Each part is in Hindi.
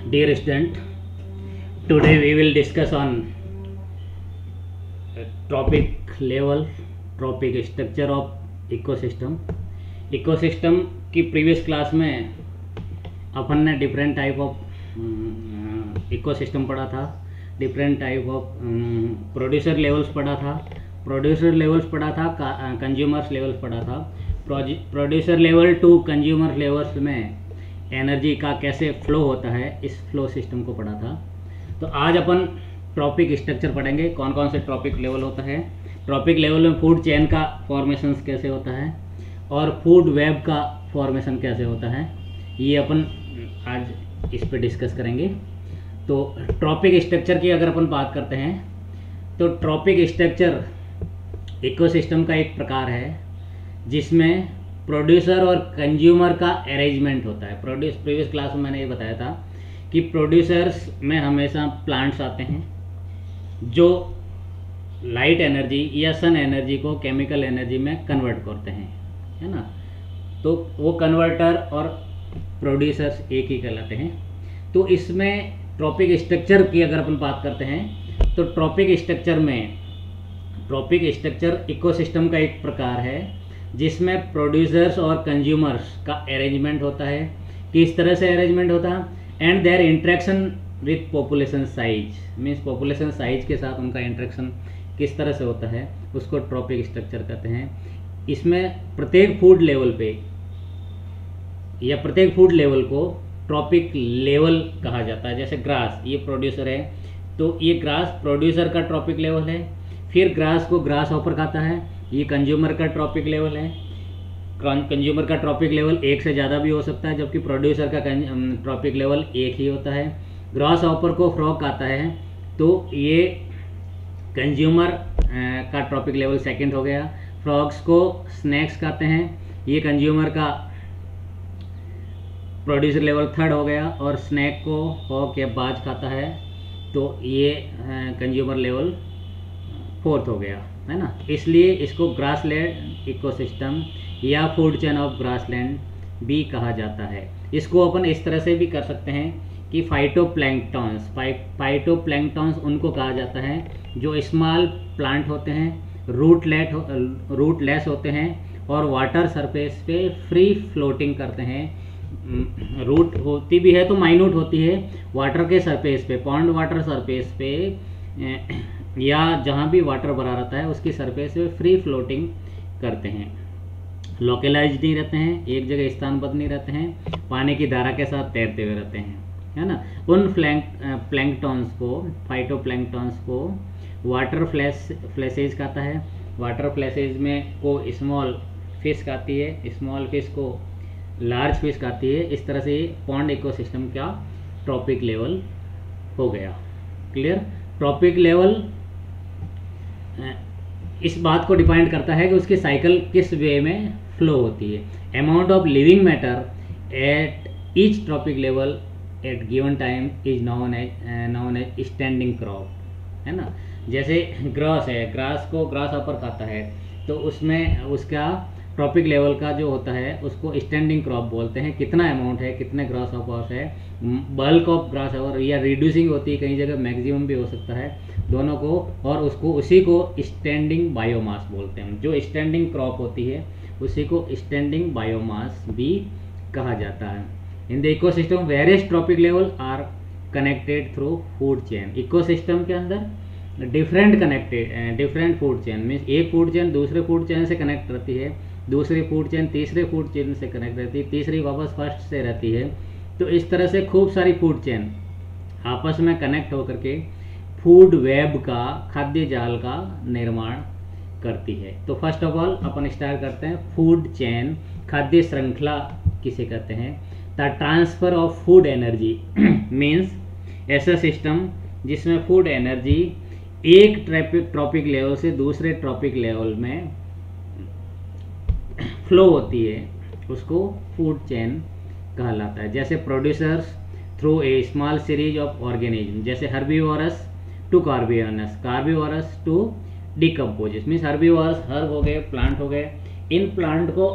Dear student, today we will discuss on topic level, topic structure of ecosystem. Ecosystem की प्रीवियस क्लास में अपन ने डिफरेंट टाइप ऑफ इकोसिस्टम पढ़ा था, different type of producer levels पढ़ा था, कंज्यूमर्स लेवल्स पढ़ा था। Producer level to consumer levels में एनर्जी का कैसे फ्लो होता है, इस फ्लो सिस्टम को पढ़ा था। तो आज अपन ट्रॉपिक स्ट्रक्चर पढ़ेंगे, कौन कौन से ट्रॉपिक लेवल होता है, ट्रॉपिक लेवल में फूड चेन का फॉर्मेशन कैसे होता है और फूड वेब का फॉर्मेशन कैसे होता है, ये अपन आज इस पे डिस्कस करेंगे। तो ट्रॉपिक स्ट्रक्चर की अगर अपन बात करते हैं तो ट्रॉपिक स्ट्रक्चर इकोसिस्टम का एक प्रकार है जिसमें प्रोड्यूसर और कंज्यूमर का अरेंजमेंट होता है। प्रीवियस क्लास में मैंने ये बताया था कि प्रोड्यूसर्स में हमेशा प्लांट्स आते हैं जो लाइट एनर्जी या सन एनर्जी को केमिकल एनर्जी में कन्वर्ट करते हैं, है ना। तो वो कन्वर्टर और प्रोड्यूसर्स एक ही कहलाते हैं। तो इसमें ट्रॉपिक स्ट्रक्चर की अगर अपन बात करते हैं तो ट्रॉपिक स्ट्रक्चर इकोसिस्टम का एक प्रकार है जिसमें प्रोड्यूसर्स और कंज्यूमर्स का अरेंजमेंट होता है। किस तरह से अरेंजमेंट होता है, and there interaction with population size, means population size के साथ उनका इंटरेक्शन किस तरह से होता है, उसको ट्रॉपिक स्ट्रक्चर कहते हैं। इसमें प्रत्येक फूड लेवल पे या प्रत्येक फूड लेवल को ट्रॉपिक लेवल कहा जाता है। जैसे ग्रास, ये प्रोड्यूसर है तो ये ग्रास प्रोड्यूसर का ट्रॉपिक लेवल है। फिर ग्रास को ग्रास हॉपर खाता है, ये कंज्यूमर का ट्रॉपिक लेवल है। कंज्यूमर का ट्रॉपिक लेवल एक से ज़्यादा भी हो सकता है, जबकि प्रोड्यूसर का ट्रॉपिक लेवल एक ही होता है। ग्रास हॉपर को फ्रॉग आता है तो ये कंज्यूमर का ट्रॉपिक लेवल सेकंड हो गया। फ्रॉग्स को स्नैक्स खाते हैं, ये कंज्यूमर का प्रोड्यूसर लेवल थर्ड हो गया। और स्नैक को हॉक या बाज खाता है तो ये कंज्यूमर लेवल फोर्थ हो गया, है ना। इसलिए इसको ग्रासलैंड इकोसिस्टम या फूड चेन ऑफ ग्रासलैंड भी कहा जाता है। इसको अपन इस तरह से भी कर सकते हैं कि फाइटोप्लैंक्टॉन्स उनको कहा जाता है जो स्मॉल प्लांट होते हैं, रूटलेस होते हैं और वाटर सरफेस पे फ्री फ्लोटिंग करते हैं। रूट होती भी है तो माइन्यूट होती है, वाटर के सरफेस पे, पॉन्ड वाटर सरफेस पे या जहाँ भी वाटर भरा रहता है उसकी सरफेस पे फ्री फ्लोटिंग करते हैं। लोकलाइज्ड नहीं रहते हैं, एक जगह स्थानबद्ध नहीं रहते हैं, पानी की धारा के साथ तैरते हुए रहते हैं, है ना। उन प्लैंक्टॉन्स को, फाइटोप्लैंक्टॉन्स को वाटर फ्लैशेज खाता है। वाटर फ्लैशेज में को स्मॉल फिश खाती है, स्मॉल फिश को लार्ज फिश खाती है। इस तरह से पॉन्ड इकोसिस्टम का ट्रॉपिक लेवल हो गया। क्लियर। ट्रॉपिक लेवल इस बात को डिपेंड करता है कि उसकी साइकिल किस वे में फ्लो होती है। Amount of living matter at each trophic level at given time is known as standing crop, है ना। जैसे ग्रास है, ग्रास को ग्रास हॉपर खाता है तो उसमें उसका ट्रॉपिक लेवल का जो होता है उसको स्टैंडिंग क्रॉप बोलते हैं। कितना अमाउंट है, कितने ग्रास हॉपर्स है, बल्क ऑफ ग्रास हॉपर या रिड्यूसिंग होती है, कई जगह मैक्सिमम भी हो सकता है, दोनों को, और उसको उसी को स्टैंडिंग बायोमास बोलते हैं। जो स्टैंडिंग क्रॉप होती है उसी को स्टैंडिंग बायोमास भी कहा जाता है। In the ecosystem various trophic level are connected through food chain. Ecosystem के अंदर डिफरेंट फूड चेन, मीन्स एक फूड चेन दूसरे फूड चेन से कनेक्ट रहती है, दूसरी फूड चेन तीसरे फूड चेन से कनेक्ट रहती है, तीसरी वापस फर्स्ट से रहती है। तो इस तरह से खूब सारी फूड चेन आपस में कनेक्ट होकर के फूड वेब का, खाद्य जाल का निर्माण करती है। तो first of all upon start करते हैं फूड चेन, खाद्य श्रृंखला किसे कहते हैं। The transfer of food energy means ऐसा सिस्टम जिसमें फूड एनर्जी एक ट्रॉपिक लेवल से दूसरे ट्रॉपिक लेवल में फ्लो होती है, उसको फूड चेन कहलाता है। जैसे producers through a small series of organism, जैसे herbivorous to carnivorous, carnivorous to decomposers, means herbivorous herb हो गए, प्लांट हो गए। इन प्लांट को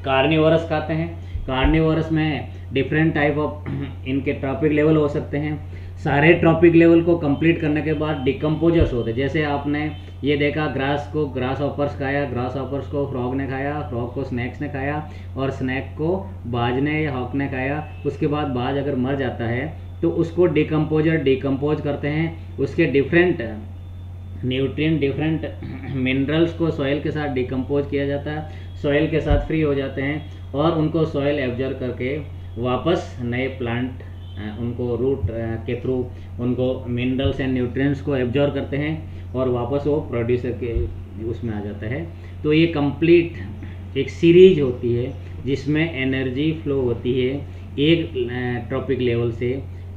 कार्निवोरस कहते हैं, कार्निवोरस में डिफरेंट टाइप ऑफ इनके ट्रॉपिक लेवल हो सकते हैं। सारे ट्रॉपिक लेवल को कंप्लीट करने के बाद डिकम्पोजर्स होते हैं। जैसे आपने ये देखा, ग्रास को ग्रास ऑपर्स खाया, ग्रास ऑपर्स को फ्रॉग ने खाया, फ्रॉग को स्नैक्स ने खाया, और स्नैक को बाज ने या हॉक ने खाया। उसके बाद बाज अगर मर जाता है तो उसको डिकम्पोजर डिकम्पोज करते हैं, उसके डिफरेंट न्यूट्रिएंट डिफरेंट मिनरल्स को सॉइल के साथ डिकम्पोज किया जाता है, सॉइल के साथ फ्री हो जाते हैं और उनको सॉइल एब्जॉर्ब करके वापस नए प्लांट उनको रूट के थ्रू उनको मिनरल्स एंड न्यूट्रिएंट्स को एब्जॉर्ब करते हैं और वापस वो प्रोड्यूसर के उसमें आ जाता है। तो ये कंप्लीट एक सीरीज होती है जिसमें एनर्जी फ्लो होती है एक ट्रॉपिक लेवल से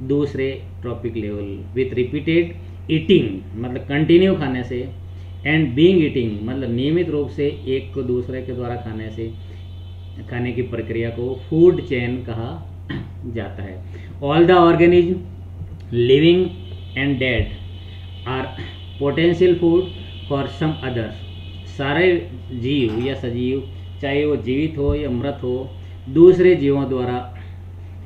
दूसरे trophic level with repeated eating, मतलब कंटिन्यू खाने से, एंड बीइंग ईटिंग मतलब नियमित रूप से एक को दूसरे के द्वारा खाने से, खाने की प्रक्रिया को फूड चेन कहा जाता है। All the organism living and dead are potential food for some others. सारे जीव या सजीव, चाहे वो जीवित हो या मृत हो, दूसरे जीवों द्वारा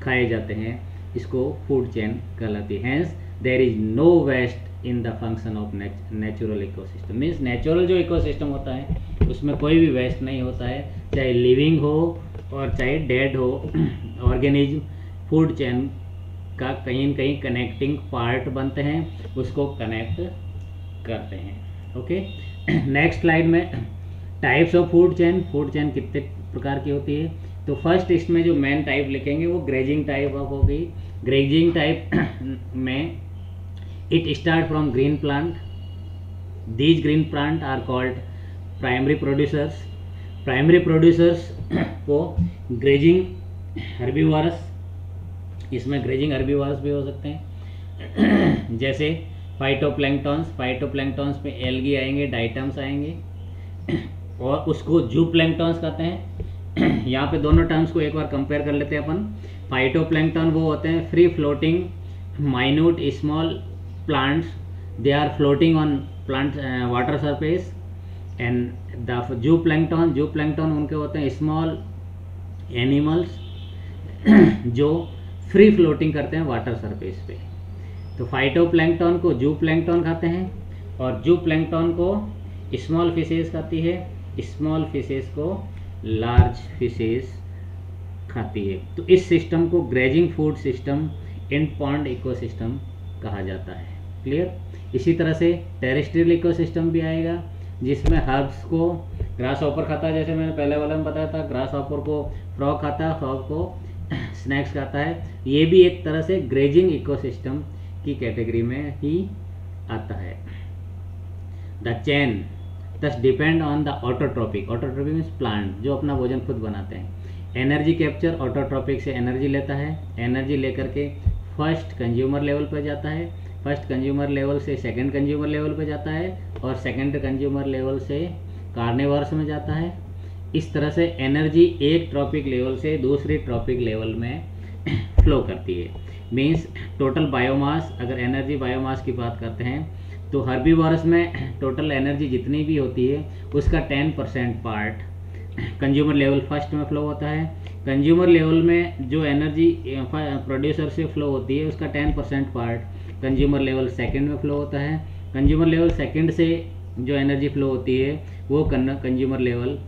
खाए जाते हैं। इसको फूड चेन कहलाती है। Hence there is no waste in the function of natural ecosystem. Means natural जो इकोसिस्टम होता है उसमें कोई भी वेस्ट नहीं होता है, चाहे लिविंग हो और चाहे डेड हो। ऑर्गेनिज्म फूड चेन का कहीं न कहीं कनेक्टिंग पार्ट बनते हैं, उसको कनेक्ट करते हैं। ओके, नेक्स्ट स्लाइड में types of food chain. Food chain कितने प्रकार की होती है? तो फर्स्ट इसमें जो मेन टाइप लिखेंगे वो ग्रेजिंग टाइप ऑफ होगी। ग्रेजिंग टाइप में it start from green plant. These green plant are called primary producers. Primary producers को ग्रेजिंग हर्बीवोरस, इसमें ग्रेजिंग हर्बीवोरस भी हो सकते हैं जैसे फाइटोप्लैंक्टॉन्स। फाइटोप्लैंक्टॉन्स में एल्गी आएंगे, डाइटम्स आएंगे, और उसको जूप्लैंक्टॉन्स कहते हैं। यहाँ पे दोनों टर्म्स को एक बार कंपेयर कर लेते हैं अपन। फाइटोप्लैंक्टॉन वो होते हैं free floating minute small plants, they are floating on plant water surface. And the zooplankton उनके होते हैं स्मॉल एनिमल्स जो फ्री फ्लोटिंग करते हैं वाटर सरफेस पे। तो फाइटोप्लैंक्टन को जूप्लैंक्टन खाते हैं और जूप्लैंक्टन को स्मॉल फिशेस खाती है, स्मॉल फिशेस को लार्ज फिशेस खाती है। तो इस सिस्टम को grazing food system in pond ecosystem कहा जाता है। क्लियर? इसी तरह से टेरेस्ट्रियल इकोसिस्टम भी आएगा जिसमें हर्ब्स को ग्रास हॉपर खाता है, जैसे मैंने पहले वाला में बताया था। ग्रास हॉपर को फ्रॉग खाता है, फ्रॉग को स्नैक्स खाता है। ये भी एक तरह से ग्रेजिंग इकोसिस्टम की कैटेगरी में ही आता है। द चेन दस depend on the autotrophic. Autotrophic means plant जो अपना भोजन खुद बनाते हैं। एनर्जी कैप्चर ऑटोट्रॉपिक से एनर्जी लेता है, एनर्जी लेकर के फर्स्ट कंज्यूमर लेवल पर जाता है, फर्स्ट कंज्यूमर लेवल से सेकंड कंज्यूमर लेवल पर जाता है और सेकंड कंज्यूमर लेवल से कार्निवोरस में जाता है। इस तरह से एनर्जी एक ट्रॉपिक लेवल से दूसरी ट्रॉपिक लेवल में फ्लो करती है। मीन्स टोटल बायोमास, अगर एनर्जी बायोमास की बात करते हैं तो हर्बीवोरस में टोटल एनर्जी जितनी भी होती है उसका 10% पार्ट कंज्यूमर लेवल फर्स्ट में फ्लो होता है। कंज्यूमर लेवल में जो एनर्जी प्रोड्यूसर से फ्लो होती है उसका 10% पार्ट कंज्यूमर लेवल सेकंड में फ्लो होता है। कंज्यूमर लेवल सेकंड से जो एनर्जी फ्लो होती है वो कंज्यूमर लेवल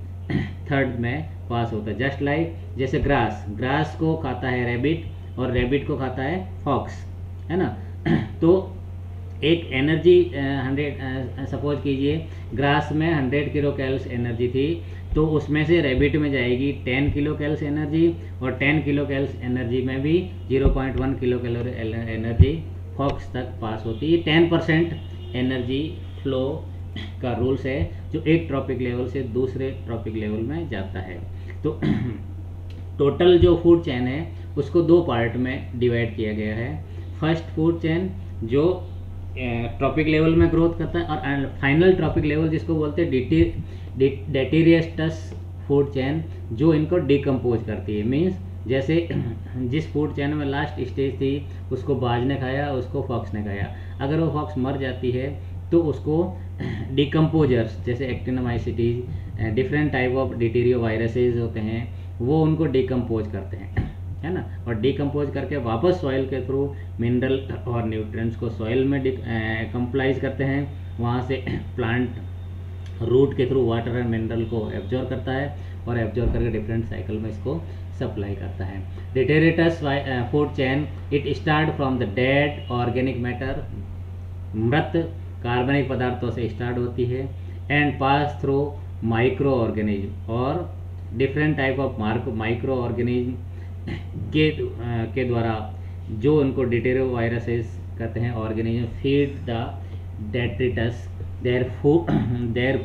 थर्ड में पास होता है। जस्ट लाइक जैसे ग्रास को खाता है रैबिट और रैबिट को खाता है फॉक्स, है ना। तो एक एनर्जी 100 सपोज कीजिए ग्रास में 100 किलो कैलोरीज एनर्जी थी, तो उसमें से रैबिट में जाएगी 10 किलो कैलोरीज एनर्जी और 10 किलो कैलोरीज एनर्जी में भी 0.1 किलो कैलोरी एनर्जी फॉक्स तक पास होती है। 10% एनर्जी फ्लो का रूल्स है जो एक ट्रॉपिक लेवल से दूसरे ट्रॉपिक लेवल में जाता है। तो टोटल जो फूड चेन है उसको दो पार्ट में डिवाइड किया गया है। फर्स्ट फूड चेन जो ट्रॉपिक लेवल में ग्रोथ करता है और फाइनल ट्रॉपिक लेवल जिसको बोलते हैं डेटेरियस्टस फूड चेन जो इनको डिकम्पोज करती है। मीन्स जैसे जिस फूड चेन में लास्ट स्टेज थी उसको बाज ने खाया, उसको फॉक्स ने खाया। अगर वो फॉक्स मर जाती है तो उसको डिकम्पोजर्स जैसे actinomycetes, different type of detritivores होते हैं वो उनको डिकम्पोज करते हैं, है ना, और डिकम्पोज करके वापस सॉइल के थ्रू मिनरल और न्यूट्रिएंट्स को सॉइल में कंप्लाइज करते हैं। वहाँ से प्लांट रूट के थ्रू वाटर एंड मिनरल को एब्जॉर्ब करता है और एब्जॉर्ब करके डिफरेंट साइकिल में इसको सप्लाई करता है। Detritus food chain, it start from the dead organic matter, मृत कार्बनिक पदार्थों से स्टार्ट होती है, and pass through micro organism और different type of micro organism के द्वारा, जो उनको डिटेरो वायरसेस कहते हैं organism, feed the detritus their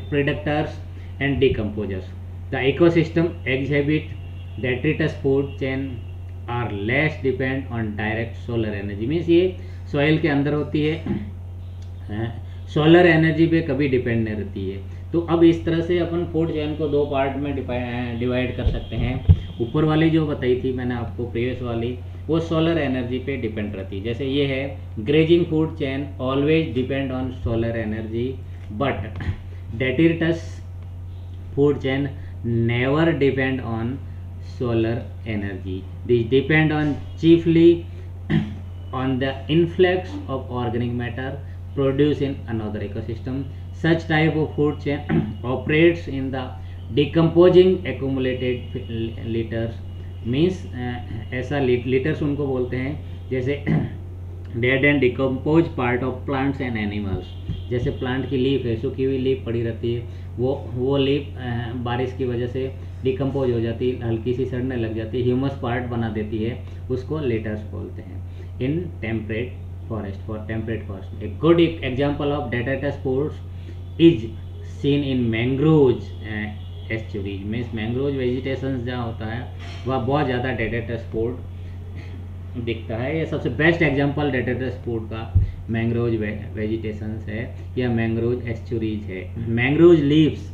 predators and decomposers. The ecosystem exhibit detritus food chain are less depend on direct solar energy. Means ये सॉइल के अंदर होती है, सोलर एनर्जी पे कभी डिपेंड नहीं रहती है। तो अब इस तरह से अपन फूड चेन को दो पार्ट में डिवाइड कर सकते हैं। ऊपर वाली जो बताई थी मैंने आपको प्रीवियस वाली, वो सोलर एनर्जी पे डिपेंड रहती है। जैसे ये है grazing food chain always depend on solar energy, but detritus food chain never depend on solar energy. These depend on chiefly on the influx of organic matter produced in another ecosystem. Such type of food chain operates in the decomposing accumulated litters. Means ऐसा litters उनको बोलते हैं जैसे dead and decompose part of plants and animals. जैसे प्लांट की लीफ है, सूखी हुई लीफ पड़ी रहती है, वो लीफ बारिश की वजह से डिकम्पोज हो जाती है, हल्की सी सड़ने लग जाती है, ह्यूमस पार्ट बना देती है, उसको लेटर्स बोलते हैं in temperate forest. A good example of detritus foods is seen in mangroves estuaries. Means mangrove vegetation जहाँ होता है वह बहुत ज़्यादा डेट्रिटस फूड दिखता है। ये सबसे बेस्ट एग्जांपल डेट्रिटस फूड का मैंग्रोव वेजिटेशंस है या मैंग्रोव एस्चुरीज है। Mangrove leaves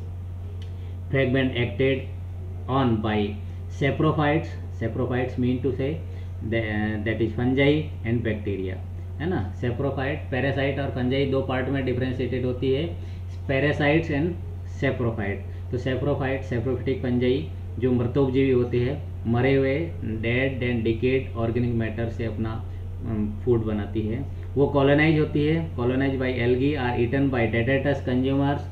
fragment acted on by saprophytes mean to say that is fungi and bacteria, है ना। सैप्रोफाइट, पैरासाइट और फंजाई दो पार्ट में डिफ्रेंशिएटेड होती है, पैरासाइट्स एंड सैप्रोफाइट। तो सैप्रोफाइट, सैप्रोफिटिक फंजाई जो मृतोपजीवी होती है, मरे हुए dead and decayed organic matter से अपना फूड बनाती है। वो कॉलोनाइज होती है, colonise by algae are eaten by detritus consumers.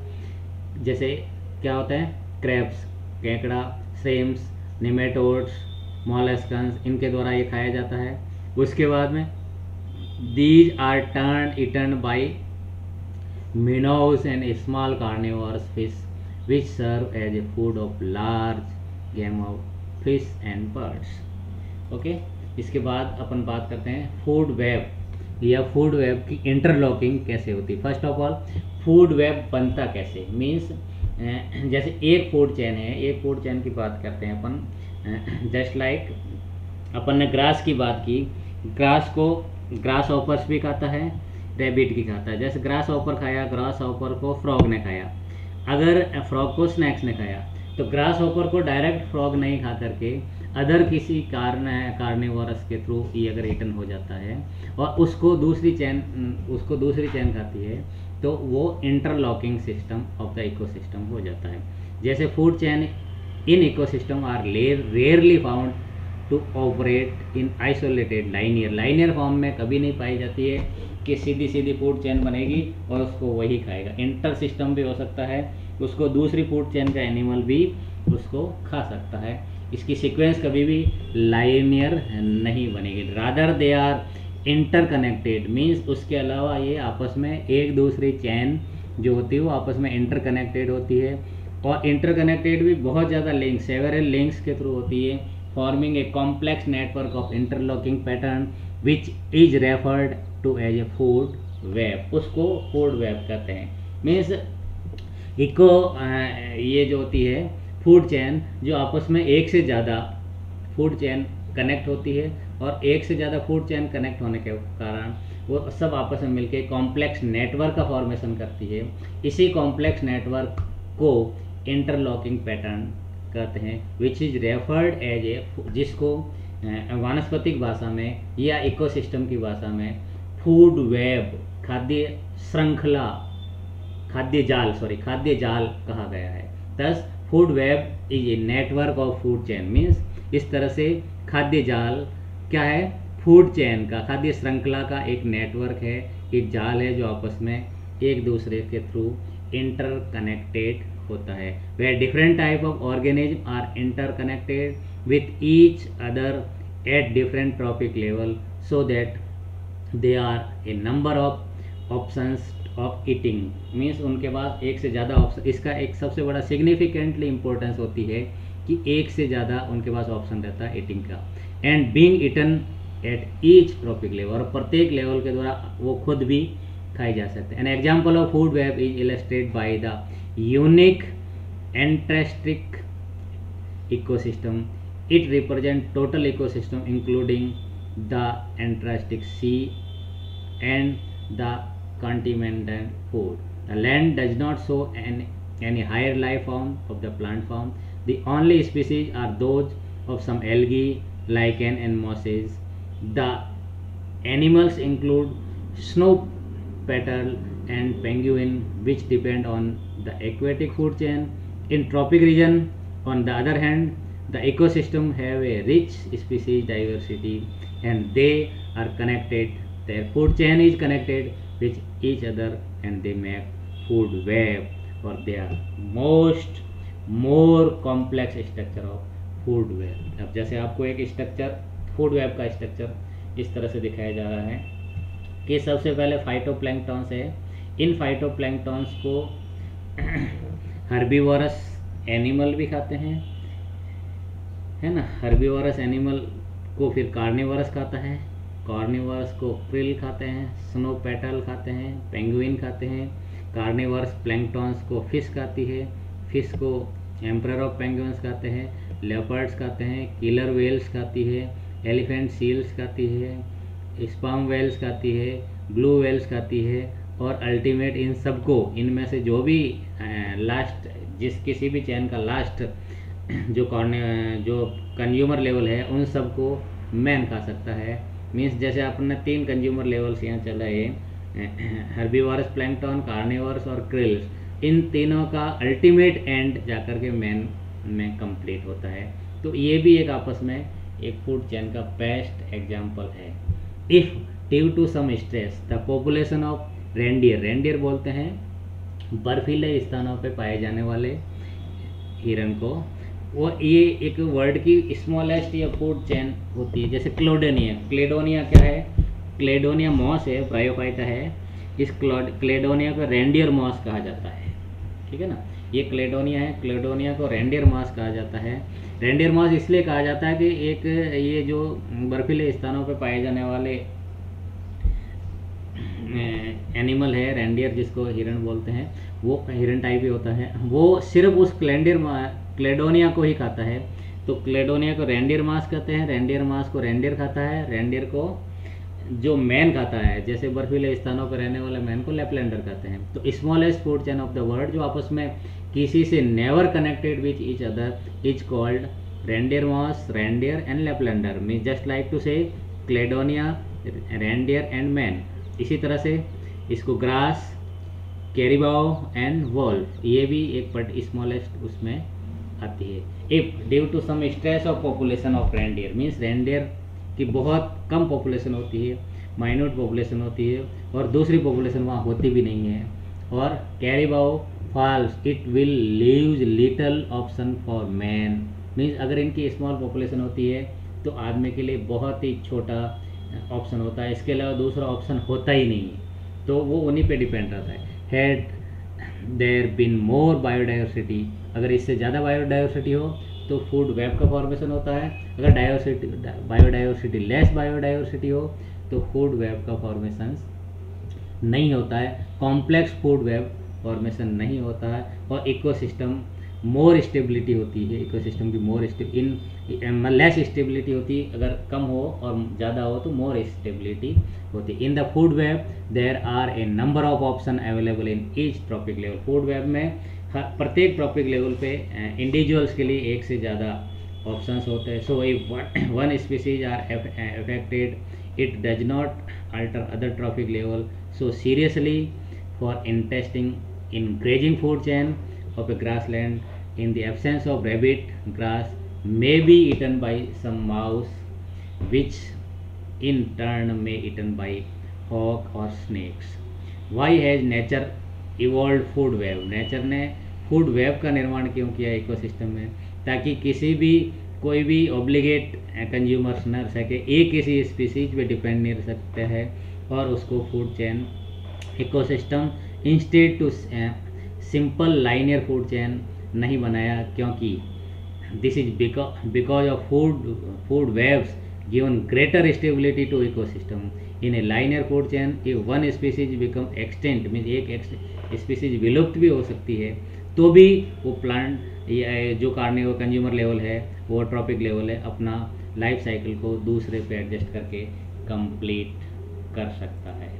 जैसे क्या होता है, क्रैब्स, केकड़ा, सेम्स, निमेटोड्स, मॉलस्कन्स, इनके द्वारा ये खाया जाता है। उसके बाद में these are turn eaten by minnows and small carnivorous fish which serve as a food of large game of fish and birds. Okay, इसके बाद अपन बात करते हैं फूड वेब या फूड वेब की इंटरलॉकिंग कैसे होती है। First of all food web बनता कैसे, मीन्स जैसे एक फूड चेन है, एक फूड चेन की बात करते हैं अपन। जस्ट लाइक अपन ने ग्रास की बात की, ग्रास को ग्रास ऑपर्स भी खाता है, रैबिट भी खाता है। जैसे ग्रास ऑपर खाया, ग्रास ऑपर को फ्रॉग ने खाया, अगर फ्रॉग को स्नैक्स ने खाया, तो ग्रास ऑपर को डायरेक्ट फ्रॉग नहीं खा करके अदर किसी कार्निवोरस के थ्रू ये अगर ईटन हो जाता है और उसको दूसरी चेन खाती है, तो वो interlocking system of the ecosystem हो जाता है। जैसे food chain in ecosystem are rarely found to operate in isolated linear form में कभी नहीं पाई जाती है कि सीधी फूड चेन बनेगी और उसको वही खाएगा। इंटर सिस्टम भी हो सकता है, उसको दूसरी फूड चेन का एनिमल भी उसको खा सकता है। इसकी सीक्वेंस कभी भी लाइनियर नहीं बनेगी, rather they are interconnected. Means उसके अलावा ये आपस में एक दूसरी चेन जो होती है वो आपस में इंटरकनेक्टेड होती है, और इंटरकनेक्टेड भी बहुत ज़्यादा लिंक, सेवरल लिंक्स के थ्रू होती है, forming a complex network of interlocking pattern which is referred to as a food web. उसको फूड वेब कहते हैं। मीन्स ये जो होती है फूड चेन, जो आपस में एक से ज़्यादा फूड चेन कनेक्ट होती है, और एक से ज़्यादा फूड चेन कनेक्ट होने के कारण वो सब आपस में मिलके कॉम्प्लेक्स नेटवर्क का फॉर्मेशन करती है। इसी कॉम्प्लेक्स नेटवर्क को इंटरलॉकिंग पैटर्न कहते हैं, which is referred as a, जिसको वानस्पतिक भाषा में या इकोसिस्टम की भाषा में फूड वेब, खाद्य जाल कहा गया है। Thus food web is a network of food chain, means इस तरह से खाद्य जाल क्या है, फूड चेन का, खाद्य श्रृंखला का एक नेटवर्क है, एक जाल है जो आपस में एक दूसरे के थ्रू इंटरकनेक्टेड होता है, where different type of organism are interconnected with each other at different trophic level so that they are a number of options of eating, means उनके पास एक से ज़्यादा ऑप्शन, इसका एक सबसे बड़ा सिग्निफिकेंटली इंपॉर्टेंस होती है कि एक से ज़्यादा उनके पास ऑप्शन रहता है ईटिंग का, and being eaten at each trophic level, और प्रत्येक लेवल के द्वारा वो खुद भी खाई जा सकते हैं। An example of food web is illustrated by the unique Antarctic ecosystem. It represents total ecosystem including the Antarctic Sea and the continental food. The land does not show any higher life form of the plant form. The only species are those of some algae, lichen and mosses. The animals include snow petal and penguin, which depend on the aquatic food chain. In tropic region, on the other hand, the ecosystem have a rich species diversity and they are connected. Their food chain is connected with each other and they make food web, or they are more complex structure of food web. अब जैसे आपको एक स्ट्रक्चर फूड वेब का स्ट्रक्चर इस तरह से दिखाया जा रहा है कि सबसे पहले फाइटोप्लैंक्टन्स है। इन फाइटोप्लैंक्टन्स को हर्बीवोरस एनिमल भी खाते हैं, है ना, हर्बीवोरस एनिमल को फिर कार्निवोरस खाता है, कार्निवोरस को क्रिल खाते हैं, स्नो पेटल खाते हैं, पेंगुइन खाते हैं, कार्निवोरस प्लैंक्टन्स को फिश खाती है, फिश को एम्परर ऑफ पेंगुइन्स खाते हैं, लेपर्ड्स खाते हैं, किलर वेल्स खाती है, एलिफेंट सील्स खाती है, स्पर्म वेल्स खाती है, ब्लू वेल्स खाती है, और अल्टीमेट इन सबको, इनमें से जो भी लास्ट किसी भी चैन का लास्ट जो कंज्यूमर लेवल है उन सबको मैन खा सकता है। मीन्स जैसे आपने 3 कंज्यूमर लेवल्स यहाँ चला है, हर्बीवोरस, प्लैंक्टन, कार्निवोरस और क्रिल्स, इन तीनों का अल्टीमेट एंड जाकर के मैन में कंप्लीट होता है। तो ये भी एक आपस में एक फूड चेन का बेस्ट एग्जाम्पल है। If due to some stress the population of reindeer बोलते हैं बर्फीले स्थानों पे पाए जाने वाले हिरन को, वो ये एक वर्ड की स्मॉलेस्ट या फूड चेन होती है। जैसे क्लेडोनिया क्या है, क्लेडोनिया मॉस है, ब्रायोफाइटा है, इस क्लेडोनिया को रेंडियर मॉस कहा जाता है, ठीक है ना। ये क्लेडोनिया है, क्लेडोनिया को रेंडियर मॉस कहा जाता है। रेंडियर मॉस इसलिए कहा जाता है कि एक ये जो बर्फीले स्थानों पे पाए जाने वाले एनिमल है रेंडियर, जिसको हिरन बोलते हैं, वो हिरन टाइप ही होता है, वो सिर्फ उस क्लेडोनिया को ही खाता है। तो क्लेडोनिया को रेंडियर मास कहते हैं, रेंडियर मास को रेंडियर खाता है, रेंडियर को जो मैन खाता है, जैसे बर्फीले स्थानों पर रहने वाले मैन को लैपलैंडर कहते हैं। तो smallest food chain of the world जो आपस में किसी से never connected which each other is called reindeer moss, reindeer and Laplander, mean just like to say Cladonia, reindeer and man. इसी तरह से इसको ग्रास, कैरिबाओ एंड वोल्फ, ये भी एक स्मॉलेस्ट उसमें आती है। If due to some stress of population of reindeer, means reindeer की बहुत कम पॉपुलेशन होती है, माइन्यूट पॉपुलेशन होती है, और दूसरी पॉपुलेशन वहाँ होती भी नहीं है, और caribou falls it will leaves little option for man, means अगर इनकी स्मॉल पॉपुलेशन होती है तो आदमी के लिए बहुत ही छोटा ऑप्शन होता है, इसके अलावा दूसरा ऑप्शन होता ही नहीं है, तो वो उन्हीं पे डिपेंड रहता है। Had there been more biodiversity, अगर इससे ज़्यादा बायोडाइवर्सिटी हो तो फूड वेब का फॉर्मेशन होता है, अगर बायोडाइवर्सिटी लेस बायोडाइवर्सिटी हो तो फूड वेब का फॉर्मेशन नहीं होता है, कॉम्प्लेक्स फूड वेब फॉर्मेशन नहीं होता है, और इकोसिस्टम मोर स्टेबिलिटी होती है, इकोसिस्टम की लेस स्टेबिलिटी होती है, अगर कम हो और ज़्यादा हो तो मोर स्टेबिलिटी होती है। In the food web there are a number of option available in each trophic level, food web में प्रत्येक ट्रॉपिक लेवल पे इंडिविजुअल्स के लिए एक से ज़्यादा ऑप्शंस होते हैं। So if one species are affected it does not alter other trophic level so seriously for interesting in grazing food chain of a grassland in the absence of rabbit, grass may be eaten by some mouse, which in turn may eaten by hawk or snakes. Why has nature evolved food web? Nature ने फूड वेब का निर्माण क्यों किया इकोसिस्टम में, ताकि किसी भी कोई भी ऑब्लिगेट कंज्यूमर्स न रह सके, एक किसी स्पीसीज पे डिपेंड नहीं रह सकते हैं, और उसको food chain ecosystem instead to simple linear food chain नहीं बनाया, क्योंकि this is because of food webs given greater stability to ecosystem in a linear food chain. If one species become extent means एक स्पीसीज विलुप्त भी हो सकती है, तो भी वो प्लांट जो कार्निवोर कंज्यूमर लेवल है, वो ट्रॉपिक लेवल है, अपना लाइफ साइकिल को दूसरे पे एडजस्ट करके कंप्लीट कर सकता है।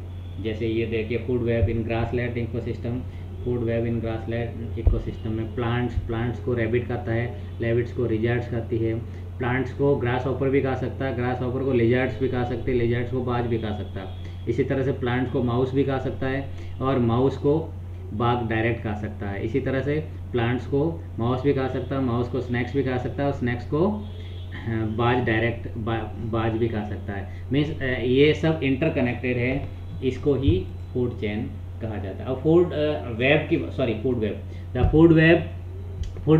जैसे ये देखिए food web in grassland ecosystem, food web in grassland ecosystem में प्लांट्स को रैबिट खाता है, रैबिट्स को लिजर्ड्स खाती है, प्लांट्स को ग्रास हॉपर भी खा सकता है, ग्रास हॉपर को लिजर्ड्स भी खा सकते हैं, लिजर्ड्स को बाज भी खा सकता है। इसी तरह से प्लांट्स को माउस भी खा सकता है, और माउस को बाघ डायरेक्ट खा सकता है। इसी तरह से प्लांट्स को माउस भी खा सकता है, माउस को स्नैक्स भी खा सकता है, और स्नैक्स को बाज डायरेक्ट बाज भी खा सकता है। मीन्स ये सब इंटरकनेक्टेड है, इसको ही फूड चेन कहा जाता है। और फूड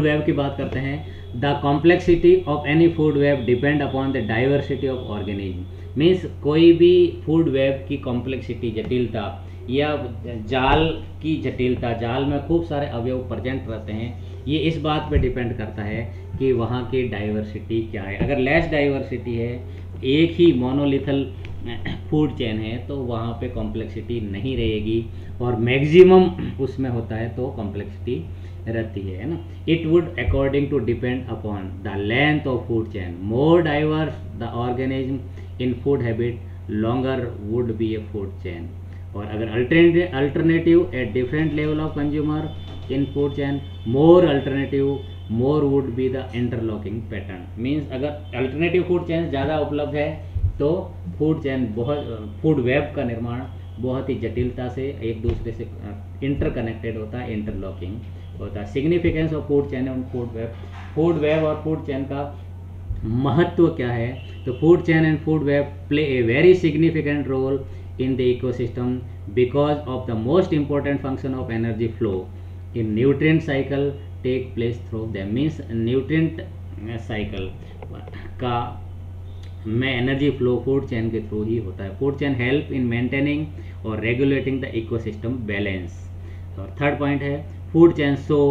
वेब की बात करते हैं। The complexity of any food web depend upon the diversity of organism. Means कोई भी फूड वेब की कॉम्प्लेक्सिटी, जटिलता, या जाल की जटिलता, जाल में खूब सारे अवयव प्रेजेंट रहते हैं, ये इस बात पे डिपेंड करता है कि वहाँ की डाइवर्सिटी क्या है। अगर लेस डाइवर्सिटी है, एक ही मोनोलिथल फूड चेन है, तो वहाँ पे कॉम्प्लेक्सिटी नहीं रहेगी, और मैक्सिमम उसमें होता है तो कॉम्प्लेक्सिटी रहती है ना। It would according to depend upon the length of food chain, more diverse the organism in food habit, longer would be a food chain. और अगर alternative at different level of consumer in food chain, more would be the interlocking pattern. Means अगर अल्टरनेटिव फूड चेन ज़्यादा उपलब्ध है, तो फूड वेब का निर्माण बहुत ही जटिलता से एक दूसरे से इंटरकनेक्टेड होता है, इंटरलॉकिंग होता है। Significance of food chain and food web और फूड चेन का महत्व क्या है? तो food chain and food web play a very significant role in the ecosystem because of the most important function of energy flow in nutrient cycle take place through them। means nutrient cycle का में एनर्जी फ्लो फूड चेन के थ्रू ही होता है। Food chain help in maintaining और रेगुलेटिंग द इकोसिस्टम बैलेंस। और थर्ड पॉइंट है, food chain show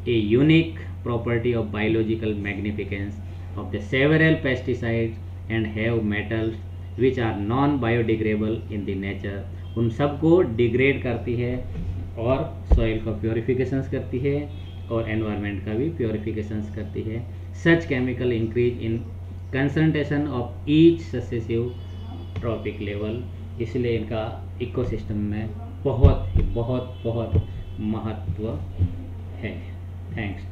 a unique property of biological magnificence of the several pesticides and heavy metals which are non biodegradable in the nature. उन सबको डिग्रेड करती है, और सॉइल का प्योरिफिकेशंस करती है, और एनवायरनमेंट का भी प्योरिफिकेशंस करती है। Such chemical increase in concentration of each successive trophic level, इसलिए इनका इकोसिस्टम में बहुत बहुत बहुत महत्व है। थैंक्स।